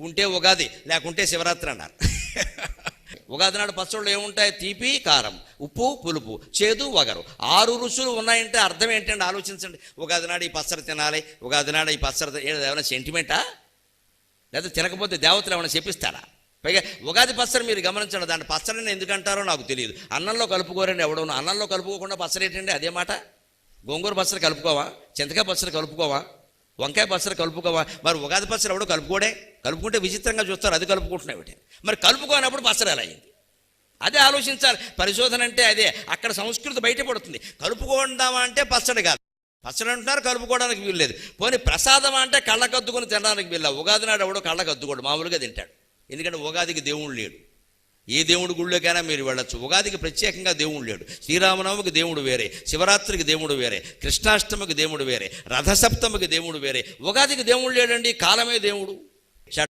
ఉంటే ఉగాది, లేకుంటే శివరాత్రి అన్నారు. ఉగాది నాడు పచ్చళ్ళు ఏముంటాయి? తీపి, కారం, ఉప్పు, పులుపు, చేదు, వగరు. 6 రుచులు ఉన్నాయంటే అర్థం ఏంటంటే ఆలోచించండి. ఉగాది నాడు ఈ పచ్చడి తినాలి, ఉగాది నాడు ఈ పచ్చడి ఏమైనా సెంటిమెంటా? లేదా తినకపోతే దేవతలు ఏమైనా చెప్పిస్తారా? పైగా ఉగాది పచ్చడి మీరు గమనించండి, దాంట్లో పచ్చడిని ఎందుకంటారో నాకు తెలియదు. అన్నంలో కలుపుకోరండి ఎవడో. అన్నంలో కలుపుకోకుండా పచ్చడి ఏంటండి? అదే మాట. గోంగూర పచ్చడి కలుపుకోవా? చింతకాయ పచ్చడి కలుపుకోవా? వంకాయ పచ్చడి కలుపుకోవా? మరి ఉగాది పచ్చడి ఎవడో కలుపుకోడే. కలుపుకుంటే విచిత్రంగా చూస్తారు, అది కలుపుకుంటున్నాయి ఒకటి. మరి కలుపుకోనప్పుడు పచ్చడి ఎలా అయింది? అదే ఆలోచించాలి. పరిశోధన అంటే అదే. అక్కడ సంస్కృతి బయటపడుతుంది. కలుపుకోండామా అంటే పచ్చడి కాదు, పచ్చడి అంటున్నారు, కలుపుకోవడానికి వీలు లేదు. పోనీ ప్రసాదం అంటే కళ్ళకద్దుకొని తినడానికి వీళ్ళ. ఉగాది నాడు ఎవడో కళ్ళకద్దుకోడు, మామూలుగా తింటాడు. ఎందుకంటే ఉగాదికి దేవుడు లేడు. ఏ దేవుడి గుళ్ళోకైనా మీరు వెళ్ళొచ్చు. ఉగాదికి ప్రత్యేకంగా దేవుడు లేడు. శ్రీరామనవమికి దేవుడు వేరే, శివరాత్రికి దేవుడు వేరే, కృష్ణాష్టమికి దేవుడు వేరే, రథసప్తమికి దేవుడు వేరే. ఉగాదికి దేవుడు లేడండి, కాలమే దేవుడు.